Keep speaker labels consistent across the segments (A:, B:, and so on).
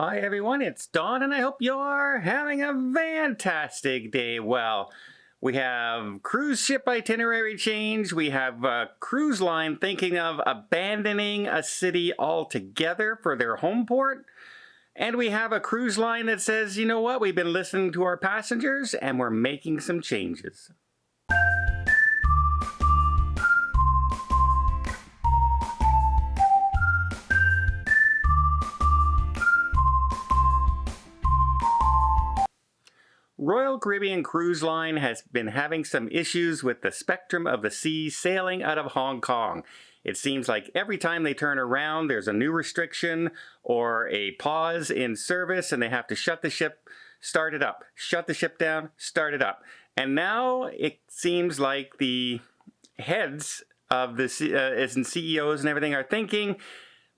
A: Hi everyone, it's Don and I hope you're having a fantastic day. Well, we have cruise ship itinerary change, we have a cruise line thinking of abandoning a city altogether for their home port, and we have a cruise line that says, you know what, we've been listening to our passengers and we're making some changes. Royal Caribbean Cruise Line has been having some issues with the spectrum of the seas sailing out of Hong Kong. It seems like every time they turn around, there's a new restriction or a pause in service and they have to shut the ship, start it up, shut the ship down, start it up. And now it seems like the heads of the CEOs and everything are thinking,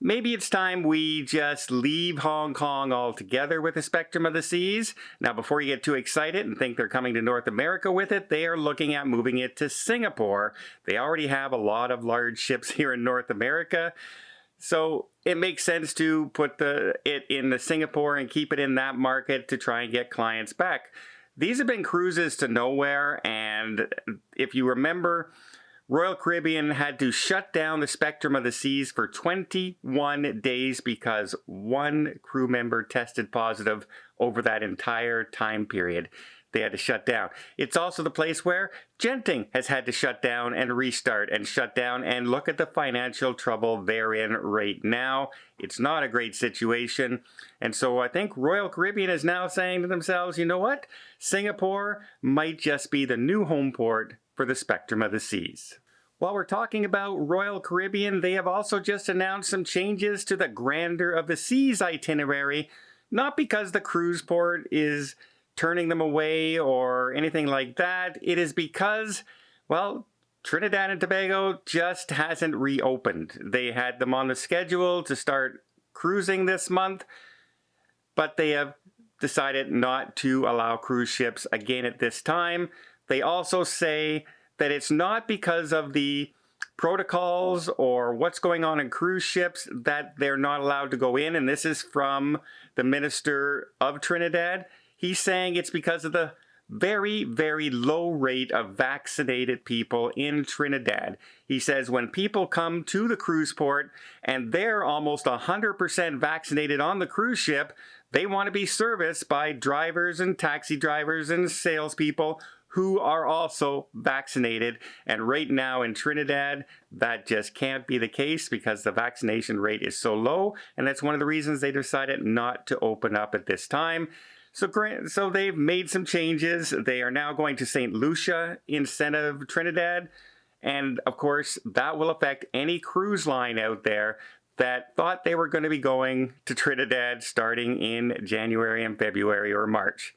A: maybe it's time we just leave Hong Kong altogether with the spectrum of the seas. Now, before you get too excited and think they're coming to North America with it, they are looking at moving it to Singapore. They already have a lot of large ships here in North America. So it makes sense to put it in the Singapore and keep it in that market to try and get clients back. These have been cruises to nowhere, and if you remember, Royal Caribbean had to shut down the spectrum of the seas for 21 days because one crew member tested positive over that entire time period. They had to shut down. It's also the place where Genting has had to shut down and restart and shut down, and look at the financial trouble they're in right now. It's not a great situation. And so I think Royal Caribbean is now saying to themselves, you know what? Singapore might just be the new home port for the spectrum of the seas. While we're talking about Royal Caribbean, they have also just announced some changes to the Grandeur of the Seas itinerary, not because the cruise port is turning them away or anything like that. It is because, well, Trinidad and Tobago just hasn't reopened. They had them on the schedule to start cruising this month, but they have decided not to allow cruise ships again at this time. They also say that it's not because of the protocols or what's going on in cruise ships that they're not allowed to go in. And this is from the Minister of Trinidad. He's saying it's because of the very, very low rate of vaccinated people in Trinidad. He says when people come to the cruise port and they're almost 100% vaccinated on the cruise ship, they want to be serviced by drivers and taxi drivers and salespeople who are also vaccinated. And right now in Trinidad, that just can't be the case because the vaccination rate is so low. And that's one of the reasons they decided not to open up at this time. So they've made some changes. They are now going to St. Lucia instead of Trinidad. And of course, that will affect any cruise line out there that thought they were going to be going to Trinidad starting in January and February or March.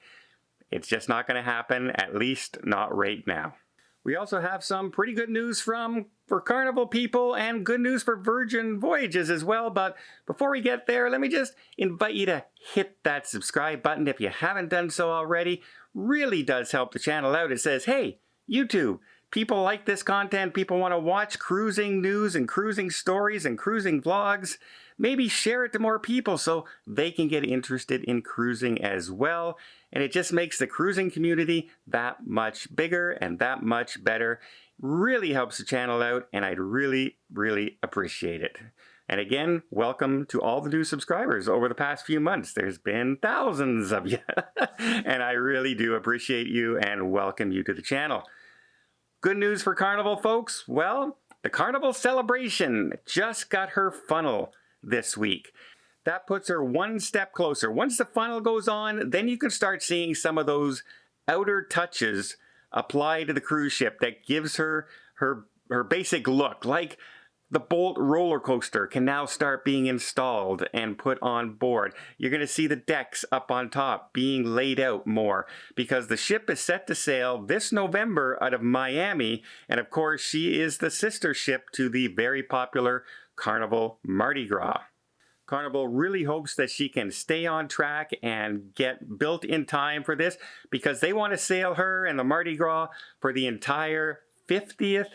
A: It's just not going to happen, at least not right now. We also have some pretty good news for Carnival people and good news for Virgin Voyages as well. But before we get there, let me just invite you to hit that subscribe button if you haven't done so already. Really does help the channel out. It says, hey, YouTube, people like this content. People want to watch cruising news and cruising stories and cruising vlogs. Maybe share it to more people so they can get interested in cruising as well. And it just makes the cruising community that much bigger and that much better. Really helps the channel out, and I'd really, really appreciate it. And again, welcome to all the new subscribers over the past few months. There's been thousands of you, and I really do appreciate you and welcome you to the channel. Good news for Carnival folks. Well, the Carnival Celebration just got her funnel this week. That puts her one step closer. Once the funnel goes on, then you can start seeing some of those outer touches apply to the cruise ship that gives her basic look. Like the Bolt roller coaster can now start being installed and put on board. You're going to see the decks up on top being laid out more because the ship is set to sail this November out of Miami. And of course, she is the sister ship to the very popular Carnival Mardi Gras. Carnival really hopes that she can stay on track and get built in time for this because they want to sail her and the Mardi Gras for the entire 50th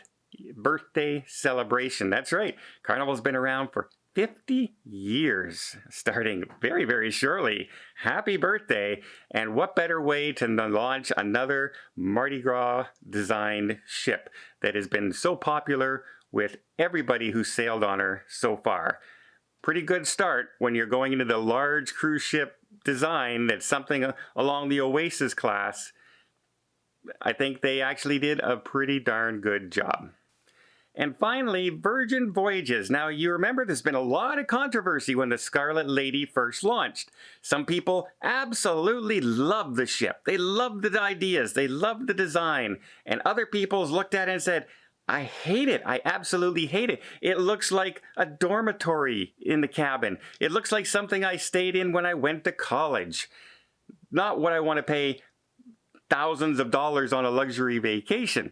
A: birthday celebration. That's right. Carnival's been around for 50 years, starting very, very shortly. Happy birthday, and what better way to launch another Mardi Gras designed ship that has been so popular with everybody who sailed on her so far. Pretty good start when you're going into the large cruise ship design that's something along the Oasis class. I think they actually did a pretty darn good job. And finally, Virgin Voyages. Now, you remember there's been a lot of controversy when the Scarlet Lady first launched. Some people absolutely loved the ship. They loved the ideas. They loved the design. And other people looked at it and said, I hate it. I absolutely hate it. It looks like a dormitory in the cabin. It looks like something I stayed in when I went to college. Not what I want to pay thousands of dollars on a luxury vacation.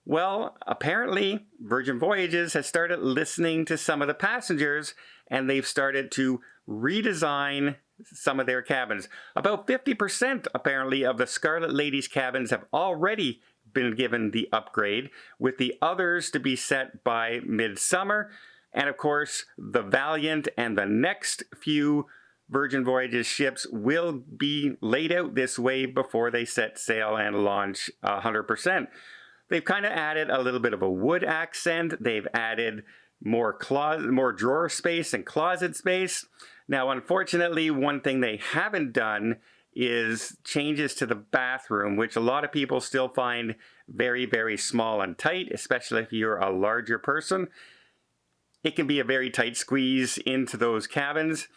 A: Well, apparently Virgin Voyages has started listening to some of the passengers, and they've started to redesign some of their cabins. About 50% apparently of the Scarlet Lady's cabins have already been given the upgrade, with the others to be set by midsummer. And of course, the Valiant and the next few Virgin Voyages ships will be laid out this way before they set sail and launch 100%. They've kind of added a little bit of a wood accent. They've added more drawer space and closet space. Now, unfortunately, one thing they haven't done is changes to the bathroom, which a lot of people still find very, very small and tight, especially if you're a larger person. It can be a very tight squeeze into those cabins.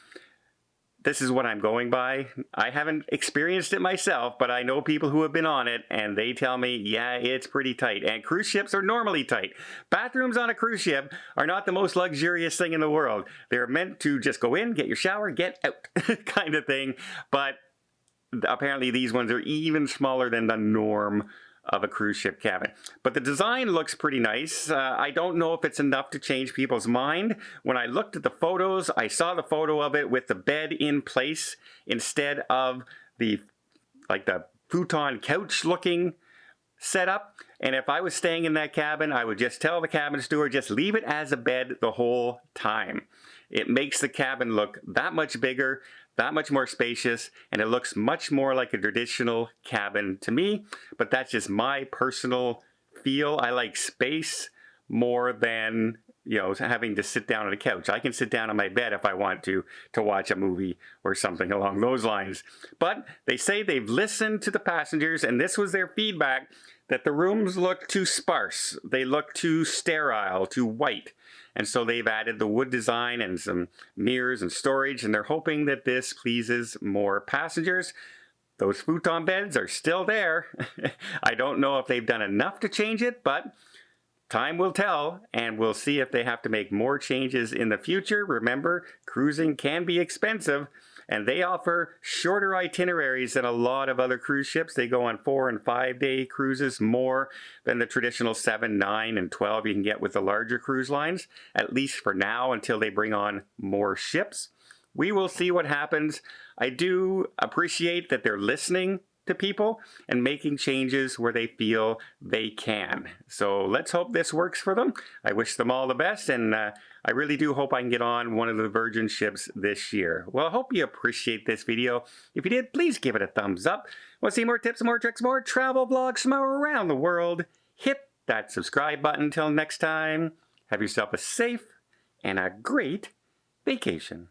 A: This is what I'm going by. I haven't experienced it myself, but I know people who have been on it, and they tell me, yeah, it's pretty tight. And cruise ships are normally tight. Bathrooms on a cruise ship are not the most luxurious thing in the world. They're meant to just go in, get your shower, get out kind of thing. But apparently these ones are even smaller than the norm of a cruise ship cabin. But the design looks pretty nice. I don't know if it's enough to change people's mind. When I looked at the photos, I saw the photo of it with the bed in place instead of the futon couch looking setup. And if I was staying in that cabin, I would just tell the cabin steward, just leave it as a bed the whole time. It makes the cabin look that much bigger, that much more spacious, and it looks much more like a traditional cabin to me. But that's just my personal feel. I like space more than, having to sit down on a couch. I can sit down on my bed if I want to watch a movie or something along those lines. But they say they've listened to the passengers, and this was their feedback, that the rooms look too sparse. They look too sterile, too white. And so they've added the wood design and some mirrors and storage, and they're hoping that this pleases more passengers. Those futon beds are still there. I don't know if they've done enough to change it, but time will tell, and we'll see if they have to make more changes in the future. Remember, cruising can be expensive, and they offer shorter itineraries than a lot of other cruise ships. They go on 4 and 5 day cruises more than the traditional 7, 9, and 12 you can get with the larger cruise lines, at least for now, until they bring on more ships. We will see what happens. I do appreciate that they're listening to people and making changes where they feel they can. So let's hope this works for them. I wish them all the best, and I really do hope I can get on one of the Virgin ships this year. Well, I hope you appreciate this video. If you did, please give it a thumbs up. Want to see more tips, more tricks, more travel vlogs from around the world? Hit that subscribe button. Until next time, have yourself a safe and a great vacation.